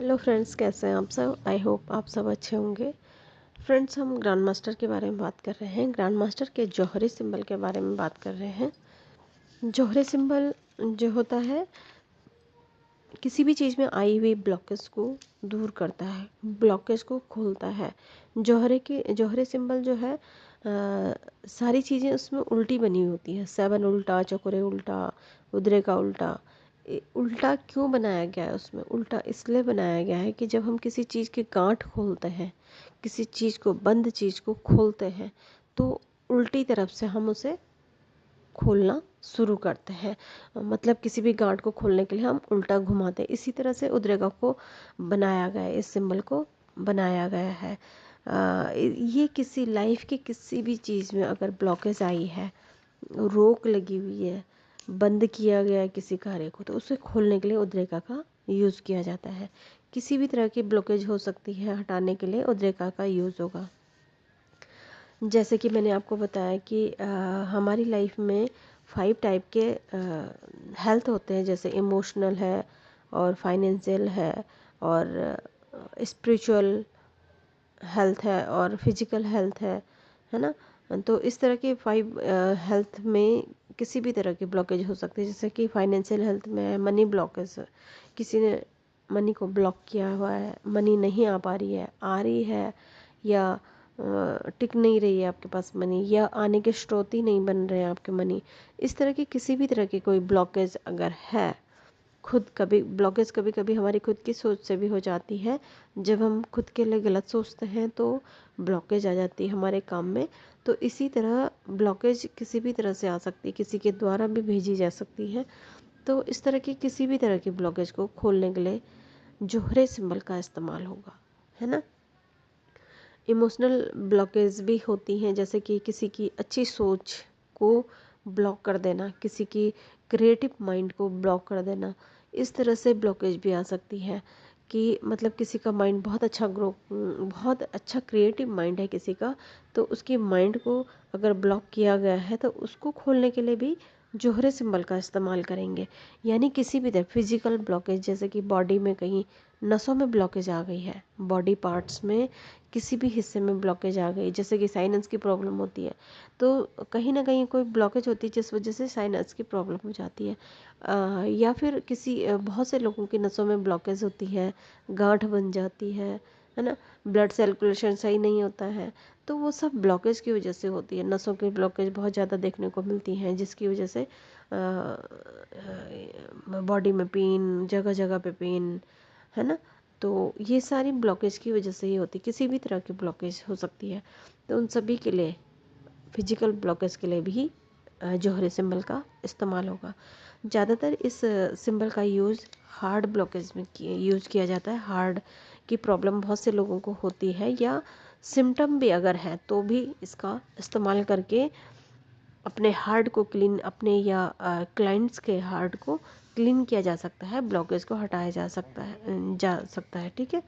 Hello friends, कैसे हैं आप सब। आई होप आप सब अच्छे होंगे। फ्रेंड्स, हम ग्रैंड मास्टर के बारे में बात कर रहे हैं। ग्रैंड मास्टर के जौहरी सिंबल के बारे में बात कर रहे हैं। जौहरी सिंबल जो होता है, किसी भी चीज़ में आई हुई ब्लॉकेज को दूर करता है, ब्लॉकेज को खोलता है। जौहरी सिंबल जो है, सारी चीज़ें उसमें उल्टी बनी हुई होती है। 7 उल्टा, चौकोरे उल्टा, उदरे का उल्टा। उल्टा क्यों बनाया गया है? उसमें उल्टा इसलिए बनाया गया है कि जब हम किसी चीज़ की गांठ खोलते हैं, किसी चीज़ को, बंद चीज़ को खोलते हैं, तो उल्टी तरफ से हम उसे खोलना शुरू करते हैं। मतलब किसी भी गांठ को खोलने के लिए हम उल्टा घुमाते हैं। इसी तरह से उद्रेका को बनाया गया है, इस सिंबल को बनाया गया है। ये किसी लाइफ की किसी भी चीज़ में अगर ब्लॉकेज आई है, रोक लगी हुई है, बंद किया गया है किसी कार्य को, तो उसे खोलने के लिए उद्रेका का यूज़ किया जाता है। किसी भी तरह की ब्लॉकेज हो सकती है, हटाने के लिए उद्रेका का यूज़ होगा। जैसे कि मैंने आपको बताया कि हमारी लाइफ में 5 टाइप के हेल्थ होते हैं, जैसे इमोशनल है, और फाइनेंशियल है, और स्पिरिचुअल हेल्थ है, और फिजिकल हेल्थ है ना। तो इस तरह के 5 हेल्थ में किसी भी तरह की ब्लॉकेज हो सकती है। जैसे कि फाइनेंशियल हेल्थ में मनी ब्लॉकेज, किसी ने मनी को ब्लॉक किया हुआ है, मनी नहीं आ पा रही है, आ रही है, या टिक नहीं रही है आपके पास मनी, या आने के स्रोत ही नहीं बन रहे हैं आपके मनी। इस तरह की किसी भी तरह की कोई ब्लॉकेज अगर है, खुद कभी ब्लॉकेज कभी कभी हमारी खुद की सोच से भी हो जाती है। जब हम खुद के लिए गलत सोचते हैं तो ब्लॉकेज आ जाती है हमारे काम में। तो इसी तरह ब्लॉकेज किसी भी तरह से आ सकती है, किसी के द्वारा भी भेजी जा सकती है। तो इस तरह की किसी भी तरह की ब्लॉकेज को खोलने के लिए जोहरे सिंबल का इस्तेमाल होगा, है ना। इमोशनल ब्लॉकेज भी होती हैं, जैसे कि किसी की अच्छी सोच को ब्लॉक कर देना, किसी की क्रिएटिव माइंड को ब्लॉक कर देना। इस तरह से ब्लॉकेज भी आ सकती है कि मतलब किसी का माइंड बहुत अच्छा क्रिएटिव माइंड है किसी का, तो उसकी माइंड को अगर ब्लॉक किया गया है तो उसको खोलने के लिए भी जोहरे सिंबल का इस्तेमाल करेंगे। यानी किसी भी तरह फिजिकल ब्लॉकेज, जैसे कि बॉडी में कहीं नसों में ब्लॉकेज आ गई है, बॉडी पार्ट्स में किसी भी हिस्से में ब्लॉकेज आ गई, जैसे कि साइनस की प्रॉब्लम होती है, तो कहीं ना कहीं कोई ब्लॉकेज होती है जिस वजह से साइनस की प्रॉब्लम हो जाती है। या फिर बहुत से लोगों की नसों में ब्लॉकेज होती है, गांठ बन जाती है ना। ब्लड सर्कुलेशन सही नहीं होता है, तो वो सब ब्लॉकेज की वजह से होती है। नसों की ब्लॉकेज बहुत ज़्यादा देखने को मिलती हैं, जिसकी वजह से बॉडी में पेन, जगह जगह पे पेन, है ना। तो ये सारी ब्लॉकेज की वजह से ही होती है, किसी भी तरह की ब्लॉकेज हो सकती है। तो उन सभी के लिए, फिजिकल ब्लॉकेज के लिए भी जोहरी सिंबल का इस्तेमाल होगा। ज़्यादातर इस सिंबल का यूज़ हार्ड ब्लॉकेज में यूज़ किया जाता है। हार्ड की प्रॉब्लम बहुत से लोगों को होती है, या सिम्टम भी अगर है तो भी इसका इस्तेमाल करके अपने हार्ट को क्लीन, अपने या क्लाइंट्स के हार्ट को क्लीन किया जा सकता है, ब्लॉकेज को हटाया जा सकता है, ठीक है।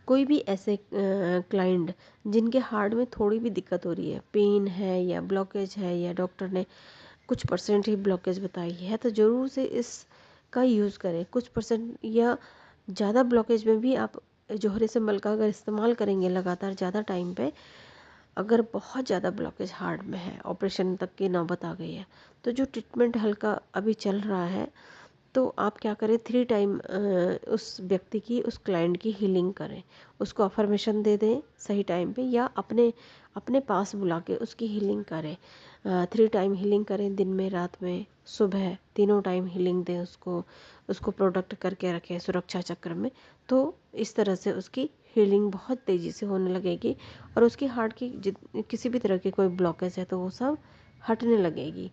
कोई भी ऐसे क्लाइंट जिनके हार्ट में थोड़ी भी दिक्कत हो रही है, पेन है या ब्लॉकेज है, या डॉक्टर ने कुछ परसेंट ही ब्लॉकेज बताई है, तो ज़रूर से इसका यूज़ करें। कुछ परसेंट या ज़्यादा ब्लॉकेज में भी आप जोहरी सिंबल का अगर इस्तेमाल करेंगे लगातार ज़्यादा टाइम पे, अगर बहुत ज़्यादा ब्लॉकेज हार्ट में है, ऑपरेशन तक की नौबत आ गई है, तो जो ट्रीटमेंट हल्का अभी चल रहा है, तो आप क्या करें, 3 टाइम उस व्यक्ति की, उस क्लाइंट की हीलिंग करें। उसको अफर्मेशन दे दें सही टाइम पे, या अपने अपने पास बुला के उसकी हीलिंग करें। 3 टाइम हीलिंग करें, दिन में, रात में, सुबह, तीनों टाइम हीलिंग दें उसको। उसको प्रोटेक्ट करके रखें सुरक्षा चक्र में। तो इस तरह से उसकी हीलिंग बहुत तेज़ी से होने लगेगी, और उसकी हार्ट की किसी भी तरह की कोई ब्लॉकेज है तो वो सब हटने लगेगी।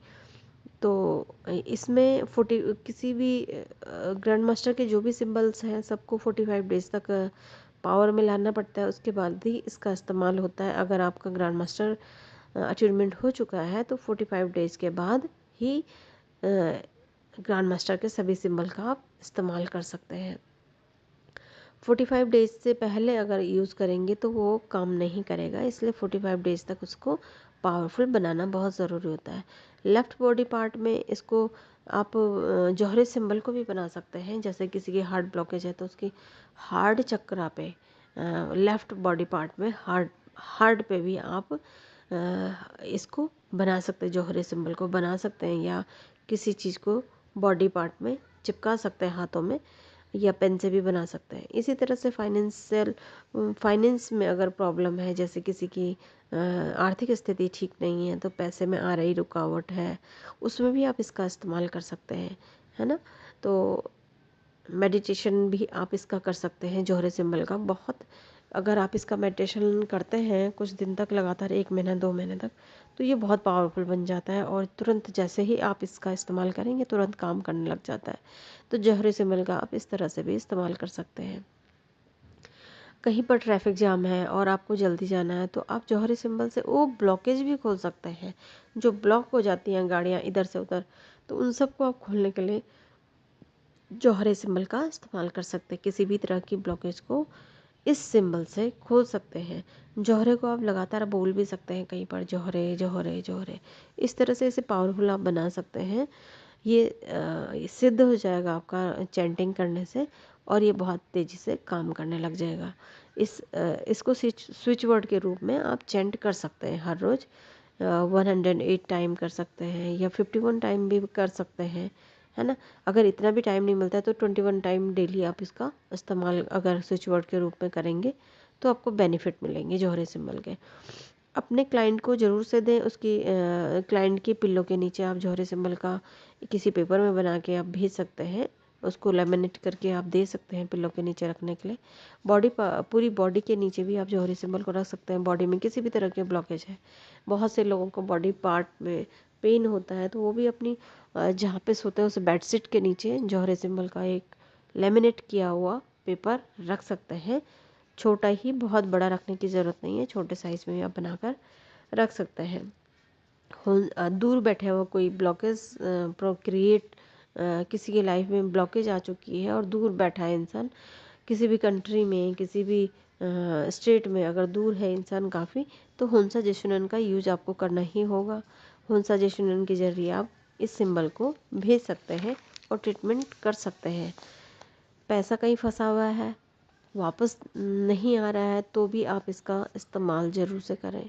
तो इसमें 40 किसी भी ग्रैंड मास्टर के जो भी सिंबल्स हैं, सबको 45 डेज तक पावर में लाना पड़ता है, उसके बाद ही इसका इस्तेमाल होता है। अगर आपका ग्रैंड मास्टर अचीवमेंट हो चुका है तो 45 डेज के बाद ही ग्रैंड मास्टर के सभी सिंबल का आप इस्तेमाल कर सकते हैं। 45 डेज से पहले अगर यूज़ करेंगे तो वो काम नहीं करेगा, इसलिए 45 डेज तक उसको पावरफुल बनाना बहुत ज़रूरी होता है। लेफ़्ट बॉडी पार्ट में इसको आप जौहरी सिंबल को भी बना सकते हैं। जैसे किसी की हार्ट ब्लॉकेज है तो उसकी हार्ट चक्रा पे, लेफ्ट बॉडी पार्ट में हार्ट पे भी आप इसको बना सकते हैं, जौहरी सिंबल को बना सकते हैं, या किसी चीज़ को बॉडी पार्ट में चिपका सकते हैं हाथों में, या पेन से भी बना सकते हैं। इसी तरह से फाइनेंस में अगर प्रॉब्लम है, जैसे किसी की आर्थिक स्थिति ठीक नहीं है तो पैसे में आ रही रुकावट है, उसमें भी आप इसका इस्तेमाल कर सकते हैं, है ना। तो मेडिटेशन भी आप इसका कर सकते हैं जौहरी सिंबल का। बहुत अगर आप इसका मेडिटेशन करते हैं कुछ दिन तक लगातार, 1 महीना 2 महीने तक, तो ये बहुत पावरफुल बन जाता है और तुरंत जैसे ही आप इसका इस्तेमाल करेंगे तुरंत काम करने लग जाता है। तो जौहरी सिंबल का आप इस तरह से भी इस्तेमाल कर सकते हैं। कहीं पर ट्रैफिक जाम है और आपको जल्दी जाना है तो आप जौहरी सिंबल से वो ब्लॉकेज भी खोल सकते हैं। जो ब्लॉक हो जाती हैं गाड़ियाँ इधर से उधर, तो उन सबको आप खोलने के लिए जौहरी सिंबल का इस्तेमाल कर सकते हैं। किसी भी तरह की ब्लॉकेज को इस सिंबल से खोल सकते हैं। जौहरे को आप लगातार बोल भी सकते हैं कहीं पर, जौहरे जौहरे जौहरे, इस तरह से इसे पावरफुल आप बना सकते हैं। ये सिद्ध हो जाएगा आपका चैंटिंग करने से, और ये बहुत तेज़ी से काम करने लग जाएगा। इसको स्विच वर्ड के रूप में आप चैंट कर सकते हैं हर रोज़। 108 टाइम कर सकते हैं या 51 टाइम भी कर सकते हैं, है ना। अगर इतना भी टाइम नहीं मिलता है तो 21 टाइम डेली आप इसका इस्तेमाल अगर स्विच वर्ड के रूप में करेंगे तो आपको बेनिफिट मिलेंगे जौहरी सिंबल के। अपने क्लाइंट को ज़रूर से दें। उसकी क्लाइंट की पिल्लो के नीचे आप जौहरी सिंबल का किसी पेपर में बना के आप भेज सकते हैं। उसको लेमिनेट करके आप दे सकते हैं पिल्लो के नीचे रखने के लिए। पूरी बॉडी के नीचे भी आप जौहरी सिंबल को रख सकते हैं। बॉडी में किसी भी तरह के ब्लॉकेज है, बहुत से लोगों को बॉडी पार्ट में पेन होता है तो वो भी अपनी जहाँ पे सोते हैं उस बेडशीट के नीचे जौहरी सिंबल का एक लेमिनेट किया हुआ पेपर रख सकते हैं। छोटा ही, बहुत बड़ा रखने की ज़रूरत नहीं है, छोटे साइज़ में भी आप बनाकर रख सकते हैं। दूर बैठे हुआ कोई ब्लॉकेज प्रोक्रिएट, किसी की लाइफ में ब्लॉकेज आ चुकी है और दूर बैठा है इंसान, किसी भी कंट्री में, किसी भी स्टेट में अगर दूर है इंसान काफ़ी, तो होंसा जेशुनन का यूज आपको करना ही होगा। होंसा जेशुनन के जरिए आप इस सिंबल को भेज सकते हैं और ट्रीटमेंट कर सकते हैं। पैसा कहीं फंसा हुआ है, वापस नहीं आ रहा है, तो भी आप इसका इस्तेमाल ज़रूर से करें।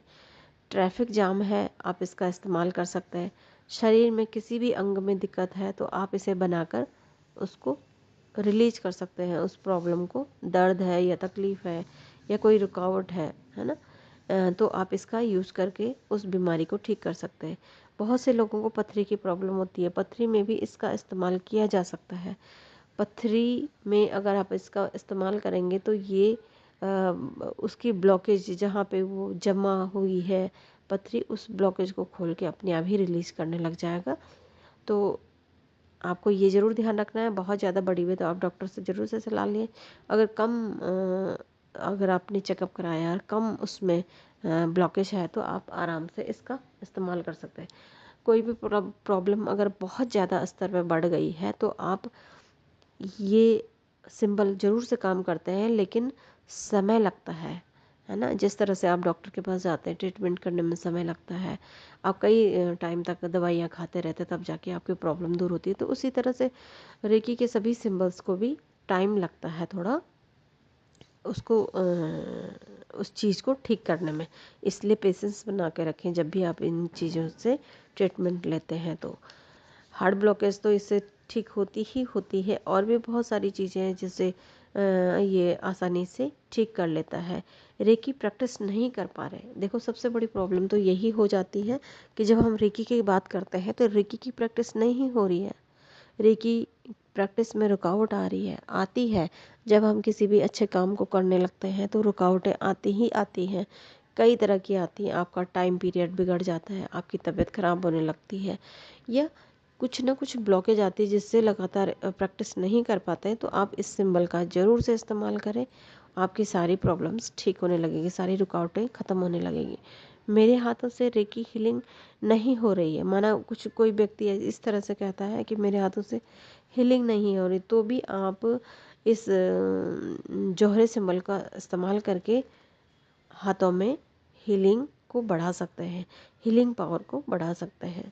ट्रैफिक जाम है, आप इसका इस्तेमाल कर सकते हैं। शरीर में किसी भी अंग में दिक्कत है तो आप इसे बनाकर उसको रिलीज कर सकते हैं, उस प्रॉब्लम को। दर्द है या तकलीफ़ है या कोई रुकावट है ना, तो आप इसका यूज़ करके उस बीमारी को ठीक कर सकते हैं। बहुत से लोगों को पथरी की प्रॉब्लम होती है, पथरी में भी इसका इस्तेमाल किया जा सकता है। पथरी में अगर आप इसका इस्तेमाल करेंगे तो ये उसकी ब्लॉकेज जहाँ पे वो जमा हुई है पथरी, उस ब्लॉकेज को खोल के अपने आप ही रिलीज़ करने लग जाएगा। तो आपको ये ज़रूर ध्यान रखना है, बहुत ज़्यादा बड़ी हुई तो आप डॉक्टर से ज़रूर से सलाह लें। अगर अगर आपने चेकअप कराया और कम उसमें ब्लॉकेज है तो आप आराम से इसका इस्तेमाल कर सकते हैं। कोई भी प्रॉब्लम अगर बहुत ज़्यादा स्तर पे बढ़ गई है तो आप ये सिंबल ज़रूर से काम करते हैं, लेकिन समय लगता है ना। जिस तरह से आप डॉक्टर के पास जाते हैं, ट्रीटमेंट करने में समय लगता है, आप कई टाइम तक दवाइयाँ खाते रहते हैं तब जाके आपकी प्रॉब्लम दूर होती है, तो उसी तरह से रेकी के सभी सिंबल्स को भी टाइम लगता है थोड़ा उसको उस चीज़ को ठीक करने में। इसलिए पेशेंस बना के रखें जब भी आप इन चीज़ों से ट्रीटमेंट लेते हैं। तो हार्ट ब्लॉकेज तो इससे ठीक होती ही होती है, और भी बहुत सारी चीज़ें हैं जिससे ये आसानी से ठीक कर लेता है। रेकी प्रैक्टिस नहीं कर पा रहे, देखो सबसे बड़ी प्रॉब्लम तो यही हो जाती है कि जब हम रेकी की बात करते हैं तो रेकी की प्रैक्टिस नहीं हो रही है। रेकी प्रैक्टिस में रुकावट आ रही है, आती है। जब हम किसी भी अच्छे काम को करने लगते हैं तो रुकावटें आती ही आती हैं, कई तरह की आती हैं। आपका टाइम पीरियड बिगड़ जाता है, आपकी तबीयत ख़राब होने लगती है, या कुछ ना कुछ ब्लॉकेज आती है जिससे लगातार प्रैक्टिस नहीं कर पाते हैं। तो आप इस सिंबल का ज़रूर से इस्तेमाल करें, आपकी सारी प्रॉब्लम्स ठीक होने लगेगी, सारी रुकावटें ख़त्म होने लगेगी। मेरे हाथों से रेकी हीलिंग नहीं हो रही है, माना कोई व्यक्ति इस तरह से कहता है कि मेरे हाथों से हीलिंग नहीं हो रही, तो भी आप इस जौहरी सिंबल का इस्तेमाल करके हाथों में हीलिंग को बढ़ा सकते हैं, हीलिंग पावर को बढ़ा सकते हैं।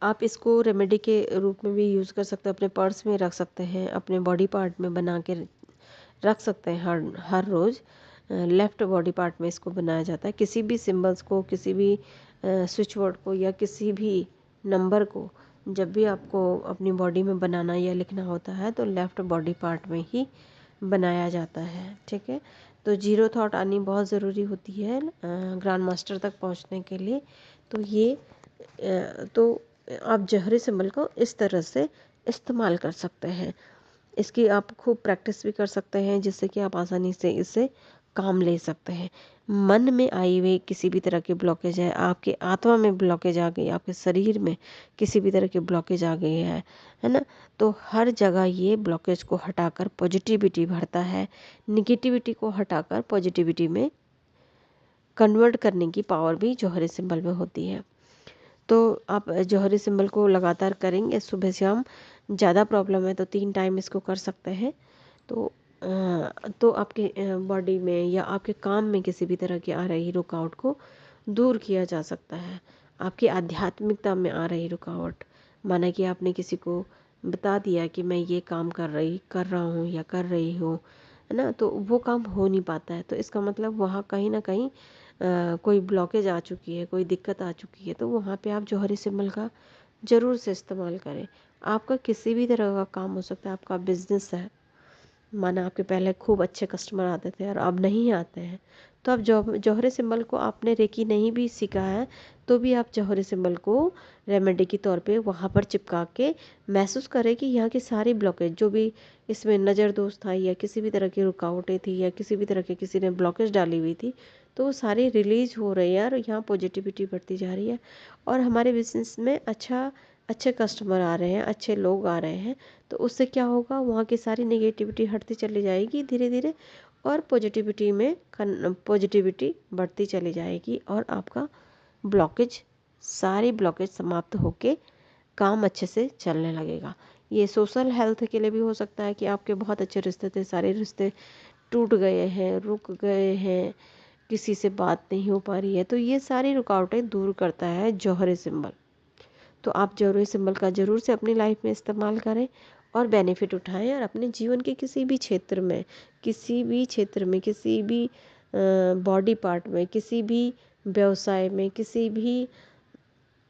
आप इसको रेमेडी के रूप में भी यूज़ कर सकते हैं, अपने पर्स में रख सकते हैं, अपने बॉडी पार्ट में बना के रख सकते हैं। हर हर रोज़ लेफ़्ट बॉडी पार्ट में इसको बनाया जाता है। किसी भी सिंबल्स को, किसी भी स्विच वर्ड को या किसी भी नंबर को जब भी आपको अपनी बॉडी में बनाना या लिखना होता है तो लेफ़्ट बॉडी पार्ट में ही बनाया जाता है। ठीक है, तो जीरो थॉट आनी बहुत ज़रूरी होती है ग्रैंड मास्टर तक पहुंचने के लिए। तो ये तो आप जौहरी सिंबल को इस तरह से इस्तेमाल कर सकते हैं। इसकी आप खूब प्रैक्टिस भी कर सकते हैं जिससे कि आप आसानी से इससे काम ले सकते हैं। मन में आई हुई किसी भी तरह की ब्लॉकेज है, आपके आत्मा में ब्लॉकेज आ गई, आपके शरीर में किसी भी तरह की ब्लॉकेज आ गई है ना, तो हर जगह ये ब्लॉकेज को हटाकर पॉजिटिविटी भरता है। निगेटिविटी को हटाकर पॉजिटिविटी में कन्वर्ट करने की पावर भी जौहरी सिंबल में होती है। तो आप जौहरी सिंबल को लगातार करेंगे सुबह शाम। ज़्यादा प्रॉब्लम है तो 3 टाइम इसको कर सकते हैं। तो आपके बॉडी में या आपके काम में किसी भी तरह की आ रही रुकावट को दूर किया जा सकता है। आपकी आध्यात्मिकता में आ रही रुकावट, माना कि आपने किसी को बता दिया कि मैं ये काम कर रहा हूँ या कर रही हूँ, है ना, तो वो काम हो नहीं पाता है, तो इसका मतलब वहाँ कहीं ना कहीं कोई ब्लॉकेज आ चुकी है, कोई दिक्कत आ चुकी है। तो वहाँ पे आप जौहरी सिंबल का ज़रूर से इस्तेमाल करें। आपका किसी भी तरह का काम हो सकता है, आपका बिजनेस है, माना आपके पहले खूब अच्छे कस्टमर आते थे और अब नहीं आते हैं, तो आप जौहरी सिंबल को आपने रेकी नहीं भी सीखा है तो भी आप जौहरी सिंबल को रेमेडी के तौर पे वहाँ पर चिपका के महसूस करें कि यहाँ की सारी ब्लॉकेज जो भी इसमें नज़र दोष था या किसी भी तरह की रुकावटें थी या किसी भी तरह की किसी ने ब्लॉकेज डाली हुई थी, तो वो सारी रिलीज हो रही है और यहाँ पॉजिटिविटी बढ़ती जा रही है और हमारे बिजनेस में अच्छे कस्टमर आ रहे हैं, अच्छे लोग आ रहे हैं। तो उससे क्या होगा, वहाँ की सारी नेगेटिविटी हटती चली जाएगी धीरे धीरे और पॉजिटिविटी बढ़ती चली जाएगी और आपका सारी ब्लॉकेज समाप्त होके काम अच्छे से चलने लगेगा। ये सोशल हेल्थ के लिए भी हो सकता है कि आपके बहुत अच्छे रिश्ते थे, सारे रिश्ते टूट गए हैं, रुक गए हैं, किसी से बात नहीं हो पा रही है, तो ये सारी रुकावटें दूर करता है जौहरी सिंबल। तो आप जौहरी सिंबल का ज़रूर से अपनी लाइफ में इस्तेमाल करें और बेनिफिट उठाएं और अपने जीवन के किसी भी क्षेत्र में, किसी भी बॉडी पार्ट में, किसी भी व्यवसाय में, किसी भी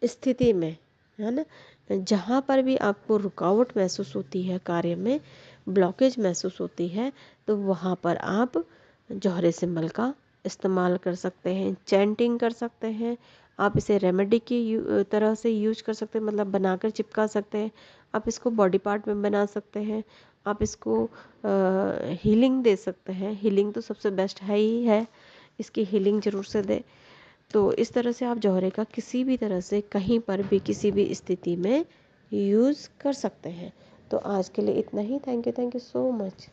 स्थिति में, है ना, जहाँ पर भी आपको रुकावट महसूस होती है, कार्य में ब्लॉकेज महसूस होती है, तो वहाँ पर आप जौहरी सिंबल का इस्तेमाल कर सकते हैं, चैंटिंग कर सकते हैं। आप इसे रेमेडी की तरह से यूज कर सकते हैं, मतलब बनाकर चिपका सकते हैं। आप इसको बॉडी पार्ट में बना सकते हैं। आप इसको हीलिंग दे सकते हैं। हीलिंग तो सबसे बेस्ट है ही है, इसकी हीलिंग ज़रूर से दे। तो इस तरह से आप जौहरे का किसी भी तरह से कहीं पर भी किसी भी स्थिति में यूज़ कर सकते हैं। तो आज के लिए इतना ही। Thank you so much.